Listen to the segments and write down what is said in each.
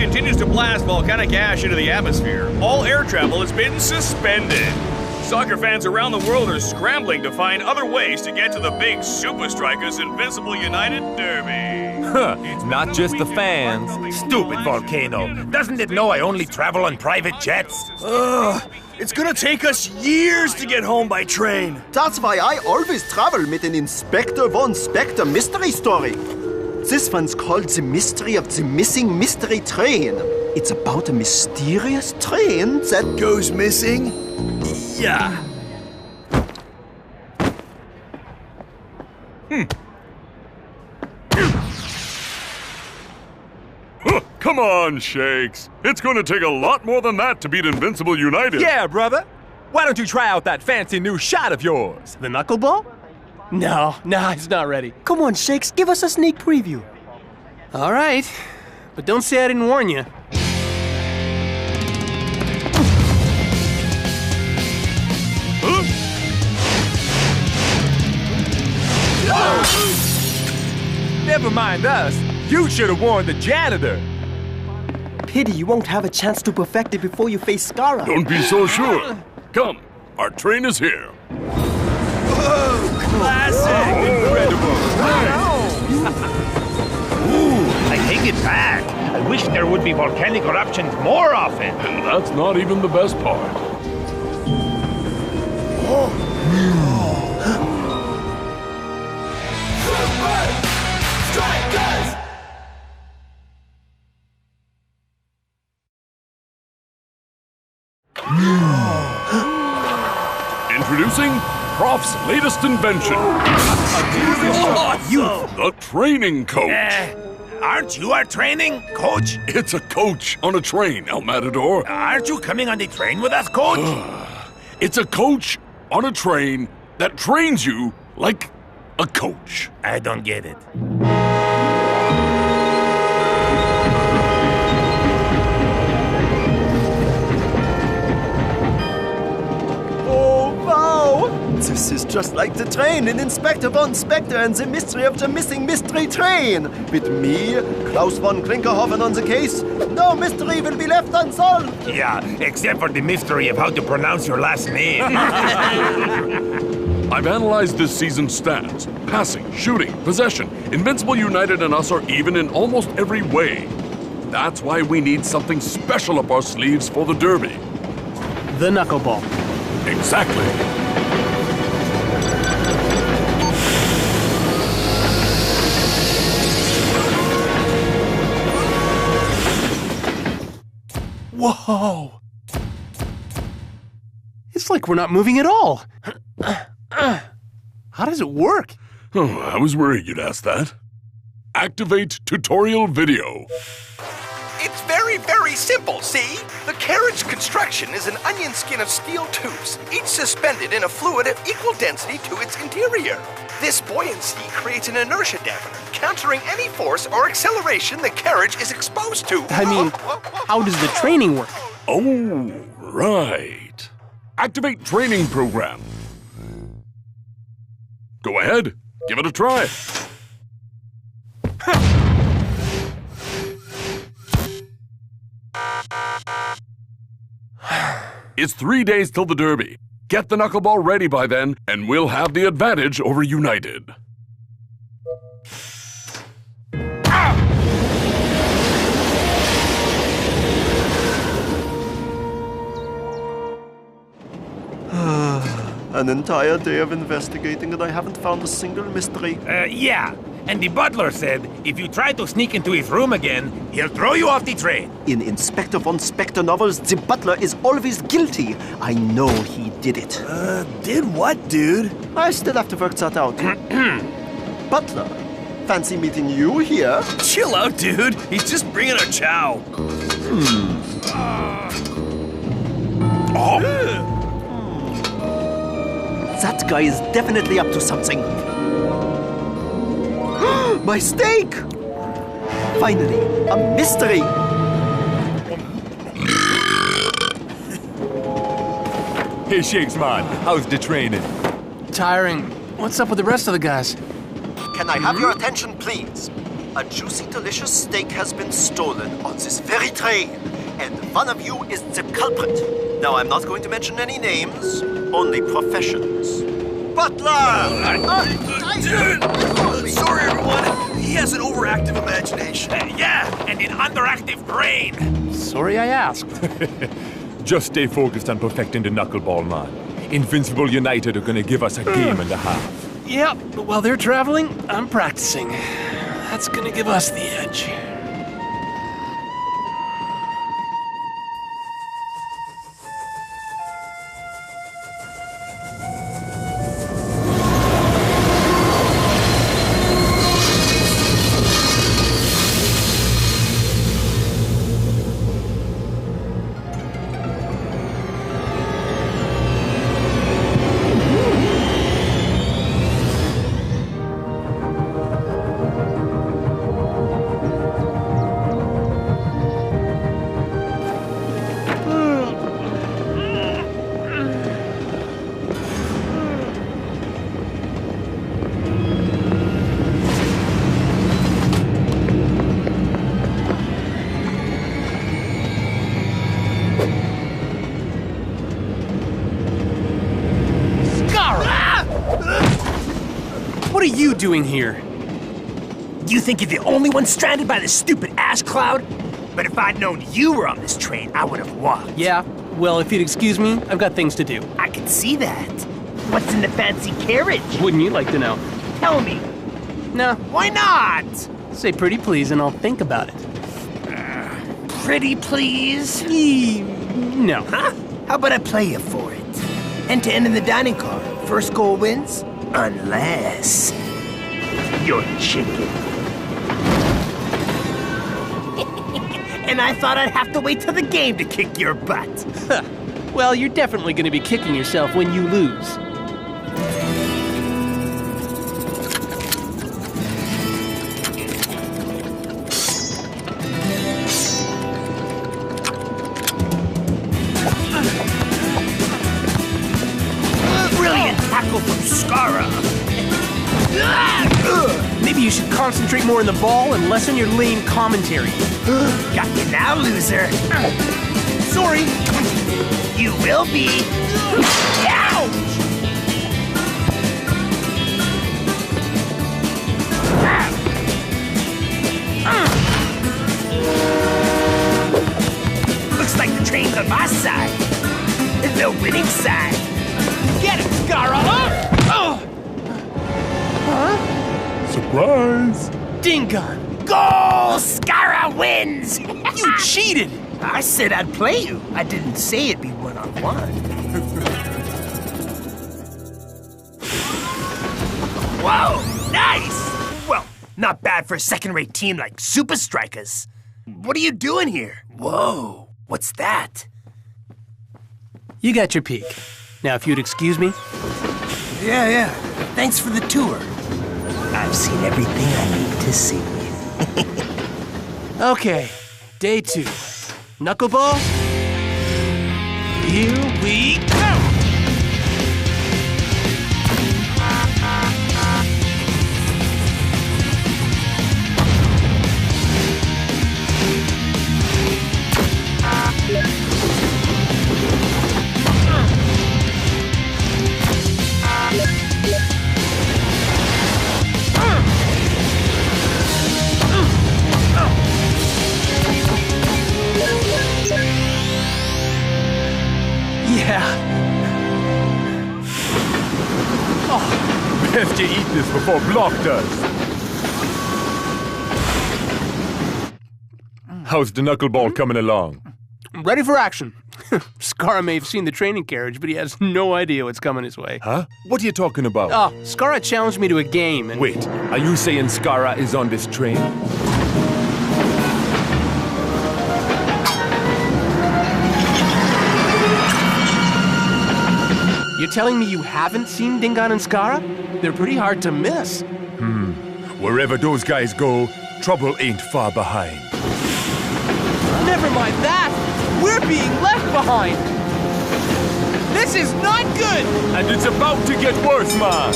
continues to blast volcanic ash into the atmosphere, all air travel has been suspended. Soccer fans around the world are scrambling to find other ways to get to the big Super Strikers Invincible United Derby. Huh, not just the fans. Stupid volcano. Doesn't it know I only travel on private jets? Ugh, it's gonna take us years to get home by train. That's why I always travel with an Inspector Von Spectre mystery story. This one's called The Mystery of the Missing Mystery Train. It's about a mysterious train that Goes missing? Yeah. Come on, Shakes. It's going to take a lot more than that to beat Invincible United. Yeah, brother. Why don't you try out that fancy new shot of yours? The knuckleball? No, it's not ready. Come on, Shakes, give us a sneak preview. All right, but don't say I didn't warn you. Never mind us. You should have warned the janitor. Pity you won't have a chance to perfect it before you face Skara. Don't be so sure. Come, our train is here. I take it back. I wish there would be volcanic eruptions more often. And that's not even the best part. Introducing Prof's latest invention. The training coach. Aren't you our training coach? It's a coach on a train, El Matador. Aren't you coming on the train with us, coach? It's a coach on a train that trains you like a coach. I don't get it. This is just like the train in Inspector Von Spectre and the Mystery of the Missing Mystery Train. With me, Klaus von Klinkerhoffen on the case, no mystery will be left unsolved. Yeah, except for the mystery of how to pronounce your last name. I've analyzed this season's stats. Passing, shooting, possession. Invincible United and us are even in almost every way. That's why we need something special up our sleeves for the Derby. The knuckleball. Exactly. Whoa! It's like we're not moving at all. How does it work? Oh, I was worried you'd ask that. Activate tutorial video. It's very, very simple, see? The carriage construction is an onion skin of steel tubes, each suspended in a fluid of equal density to its interior. This buoyancy creates an inertia dampener, countering any force or acceleration the carriage is exposed to. I mean, how does the training work? Oh, right. Activate training program. Go ahead, give it a try. It's 3 days till the Derby. Get the knuckleball ready by then, and we'll have the advantage over United. An entire day of investigating and I haven't found a single mystery. Yeah. And the butler said if you try to sneak into his room again, he'll throw you off the train. In Inspector Von Spectre novels, the butler is always guilty. I know he did it. Did what, dude? I still have to work that out. Butler, fancy meeting you here? Chill out, dude. He's just bringing our chow. That guy is definitely up to something. My steak! Finally, a mystery! Hey, Shakes, man. How's the training? Tiring. What's up with the rest of the guys? Can I have your attention, please? a juicy, delicious steak has been stolen on this very train, and one of you is the culprit. Now, I'm not going to mention any names, only professions. Butler! Sorry, everyone. He has an overactive imagination. Yeah, and an underactive brain. Sorry I asked. Just stay focused on perfecting the knuckleball, man. Invincible United are gonna give us a game and a half. Yep, but while they're traveling, I'm practicing. That's gonna give us the edge. What are you doing here? You think you're the only one stranded by this stupid ash cloud? But if I'd known you were on this train, I would have walked. Yeah, well, if you'd excuse me, I've got things to do. I can see that. What's in the fancy carriage? Wouldn't you like to know? Tell me. No. Why not? Say pretty please and I'll think about it. Pretty please? No. Huh? How about I play you for it? End to end in the dining car. First goal wins. Unless you're chicken. And I thought I'd have to wait till the game to kick your butt. Well, you're definitely going to be kicking yourself when you lose. Brilliant tackle from Skara. Maybe you should concentrate more on the ball and lessen your lame commentary. Got you now, loser. Sorry. You will be. Ouch! Looks like the train's on my side. The winning side. Get it, Skara! Oh! Huh? Surprise! Dingon! Goal! Skara wins! You cheated! I said I'd play you. I didn't say it'd be one-on-one. Whoa! Nice! Well, not bad for a second-rate team like Super Strikers. What are you doing here? Whoa! What's that? You got your peek. Now, if you'd excuse me. Yeah. Thanks for the tour. I've seen everything I need to see. Okay, day 2. Knuckleball? Here we go! Yeah. Best you eat this before Block does. How's the knuckleball coming along? Ready for action. Skara may have seen the training carriage, but he has no idea what's coming his way. Huh? What are you talking about? Oh, Skara challenged me to a game and... Wait, are you saying Skara is on this train? You're telling me you haven't seen Dingon and Skara? They're pretty hard to miss. Wherever those guys go, trouble ain't far behind. Never mind that! We're being left behind! This is not good! And it's about to get worse, man!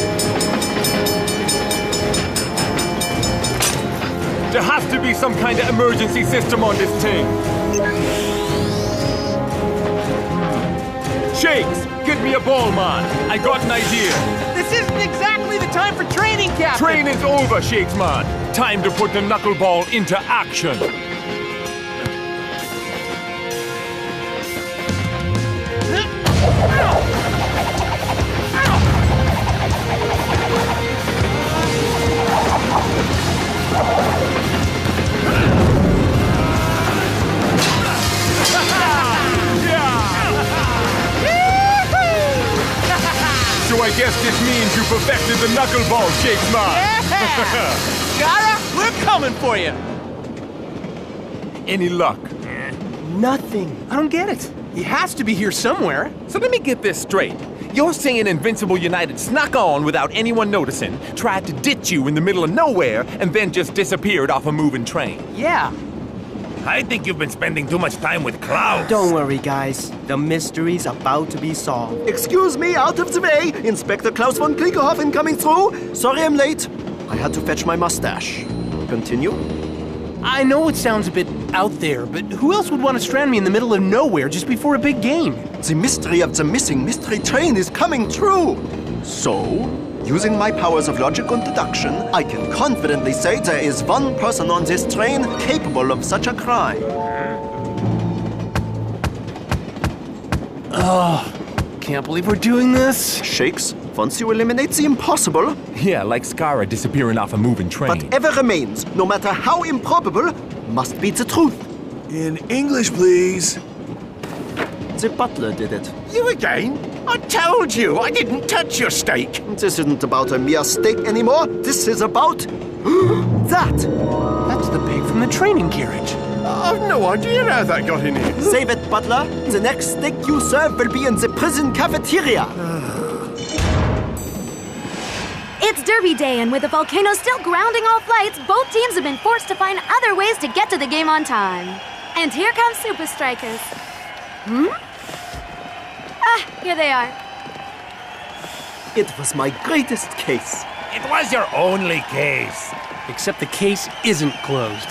There has to be some kind of emergency system on this thing. Shakes, get me a ball, man. I got an idea. This isn't exactly the time for training, Captain! Training's over, Shakes, man. Time to put the knuckleball into action. So I guess this means you perfected the knuckleball, Shakes, man. Skara, we're coming for you! Any luck? Nothing. I don't get it. He has to be here somewhere. So let me get this straight. You're saying Invincible United snuck on without anyone noticing, tried to ditch you in the middle of nowhere, and then just disappeared off a moving train. Yeah. I think you've been spending too much time with Klaus. Don't worry, guys. The mystery's about to be solved. Excuse me, out of the way. Inspector Klaus von Klinkerhoffen coming through. Sorry I'm late. I had to fetch my mustache. Continue. I know it sounds a bit out there, but who else would want to strand me in the middle of nowhere just before a big game? The mystery of the missing mystery train is coming true. So, using my powers of logic and deduction, I can confidently say there is one person on this train capable of such a crime. Can't believe we're doing this. Shakes, once you eliminate the impossible, Yeah, like Skara disappearing off a moving train. whatever remains, no matter how improbable, must be the truth. In English, please. The butler did it. You again? I told you, I didn't touch your steak. This isn't about a mere steak anymore. This is about that. That's the pig from the training carriage. I've no idea how that got in here. Save it, butler. The next steak you serve will be in the prison cafeteria. It's Derby Day, and with the volcano still grounding all flights, both teams have been forced to find other ways to get to the game on time. And here come Super Strikers. Here they are. It was my greatest case. It was your only case. Except the case isn't closed.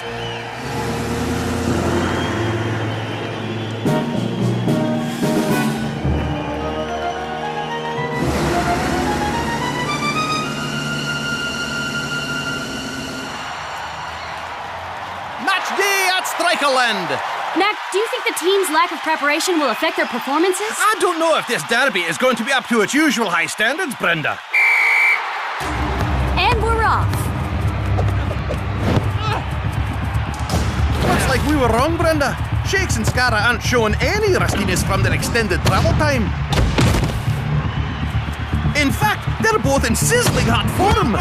Match day at Strikerland. Mac, do you think the team's lack of preparation will affect their performances? I don't know if this derby is going to be up to its usual high standards, Brenda. And we're off. Looks like we were wrong, Brenda. Shakes and Skara aren't showing any rustiness from their extended travel time. In fact, they're both in sizzling hot form.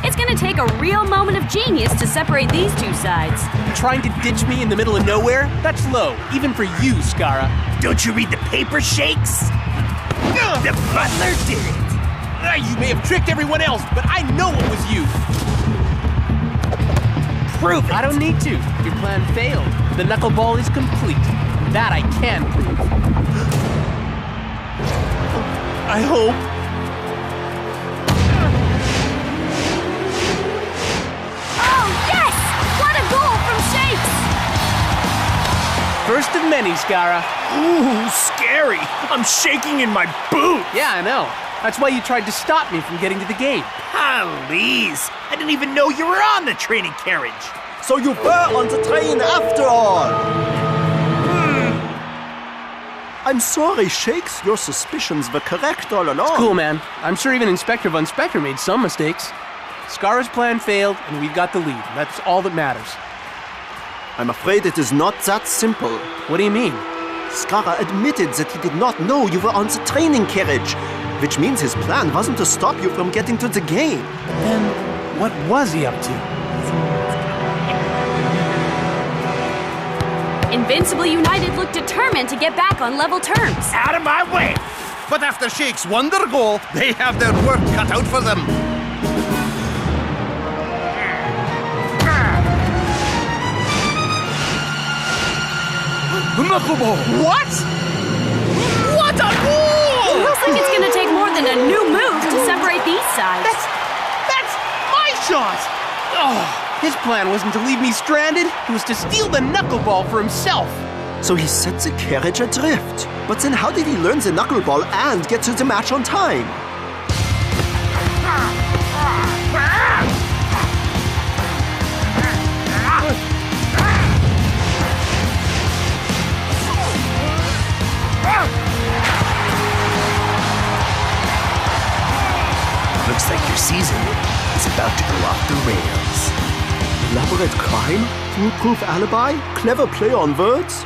It's gonna take a real moment of genius to separate these two sides. Trying to ditch me in the middle of nowhere? That's low, even for you, Skara. Don't you read the paper, Shakes? The butler did it. You may have tricked everyone else, but I know it was you. Prove it. I don't need to. Your plan failed. The knuckleball is complete. That I can prove. I hope. Oh, yes! What a goal from Shakes! First of many, Skara. Ooh, scary. I'm shaking in my boot. Yeah, I know. That's why you tried to stop me from getting to the game. Please. I didn't even know you were on the training carriage. So you were on the train after all. I'm sorry, Shakes. Your suspicions were correct all along. Cool, man. I'm sure even Inspector Von Spectre made some mistakes. Skara's plan failed, and we got the lead. That's all that matters. I'm afraid it is not that simple. What do you mean? Skara admitted that he did not know you were on the training carriage, which means his plan wasn't to stop you from getting to the game. Then what was he up to? Invincible United looked determined to get back on level terms. Out of my way! But after Shakes won their goal, they have their work cut out for them. The knuckleball! What? What a goal! It looks like it's gonna take more than a new move to separate these sides. That's my shot! Oh, His plan wasn't to leave me stranded. It was to steal the knuckleball for himself. So he set the carriage adrift. But then how did he learn the knuckleball and get to the match on time? Looks like your season is about to go off the rails. Elaborate crime? Foolproof alibi? Clever play on words?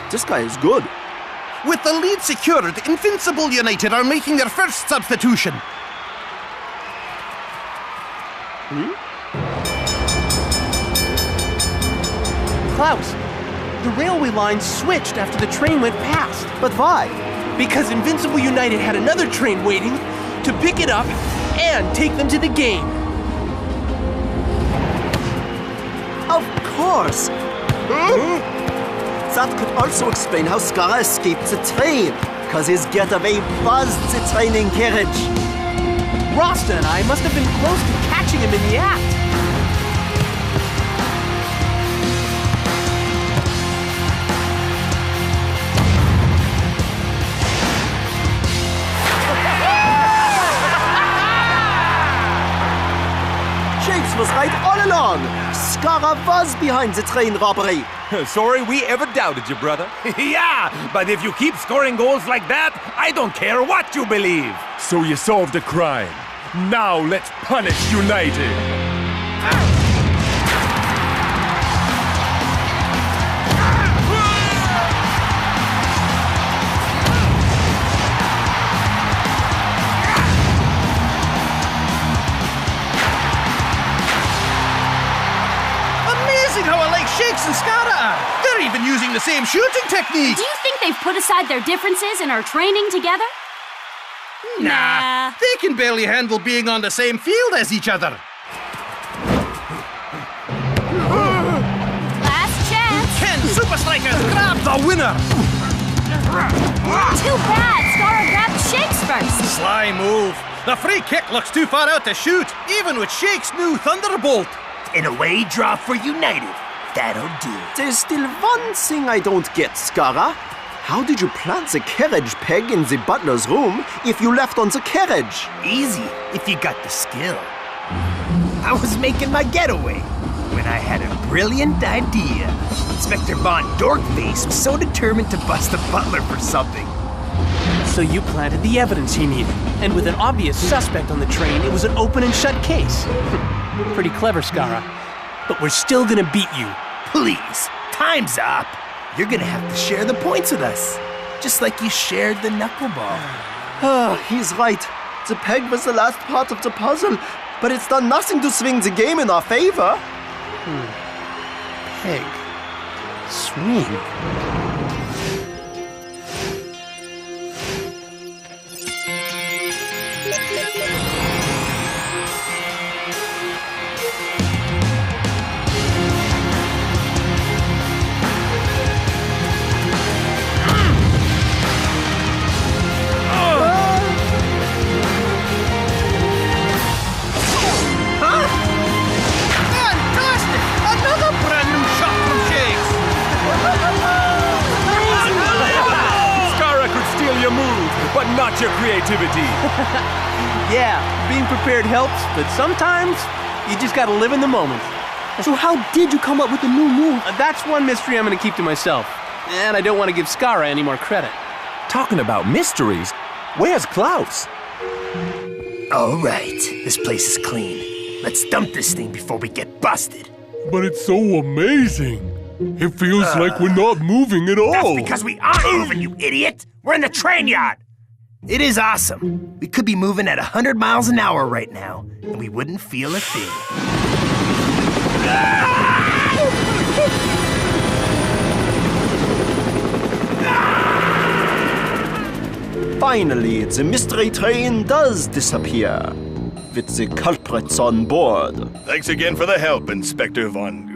This guy is good. With the lead secured, Invincible United are making their first substitution. Klaus, the railway line switched after the train went past. But why? Because Invincible United had another train waiting to pick it up and take them to the game. Of course! That could also explain how Skara escaped the train, because his getaway buzzed the training carriage. Rasta and I must have been close to catching him in the act. Shakes was right all along. Skara was behind the train robbery. Sorry we ever doubted you, brother. Yeah, but if you keep scoring goals like that, I don't care what you believe. So you solved a crime. Now let's punish United. Amazing how alike Shakes and Skara are. They're even using the same shooting technique. Do you think they've put aside their differences and are training together? Nah, they can barely handle being on the same field as each other. Last chance. Can Super Strikers grab the winner? Too bad. Skara grabbed Shakes first. Sly move. The free kick looks too far out to shoot, even with Shake's new Thunderbolt. An away draw for United. That'll do. There's still one thing I don't get, Skara. How did you plant the carriage peg in the butler's room if you left on the carriage? Easy, if you got the skill. I was making my getaway when I had a brilliant idea. Inspector Von Dorkface was so determined to bust the butler for something. So you planted the evidence he needed. And with an obvious suspect on the train, it was an open and shut case. Pretty clever, Skara. But we're still gonna beat you. Please, time's up. You're gonna have to share the points with us. Just like you shared the knuckleball. He's right. The peg was the last part of the puzzle, but it's done nothing to swing the game in our favor. Peg. Swing. But not your creativity. Yeah, being prepared helps, but sometimes you just gotta live in the moment. So how did you come up with the new move? That's one mystery I'm gonna keep to myself. And I don't want to give Skara any more credit. Talking about mysteries, where's Klaus? All right, this place is clean. Let's dump this thing before we get busted. But it's so amazing. It feels like we're not moving at all. That's because we aren't moving, you idiot! We're in the train yard! It is awesome. We could be moving at 100 miles an hour right now, and we wouldn't feel a thing. Finally, the mystery train does disappear, with the culprits on board. Thanks again for the help, Inspector Von...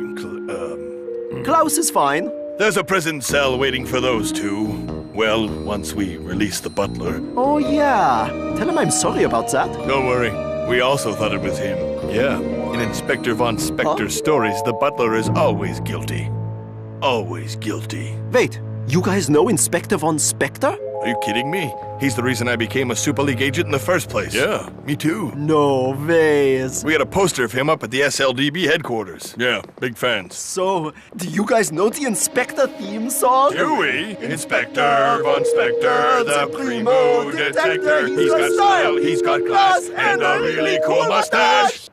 Klaus is fine. There's a prison cell waiting for those two. Well, once we release the butler. Oh, yeah. Tell him I'm sorry about that. Don't worry. We also thought it was him. Yeah, In Inspector Von Spector's stories, the butler is always guilty. Always guilty. Wait, you guys know Inspector Von Spector? Are you kidding me? He's the reason I became a Super League agent in the first place. Yeah, me too. No ways. We had a poster of him up at the SLDB headquarters. Yeah, big fans. So, do you guys know the Inspector theme song? Do we? Inspector Von Spector, the primo detector. He's got style, he's got class, and a really cool mustache.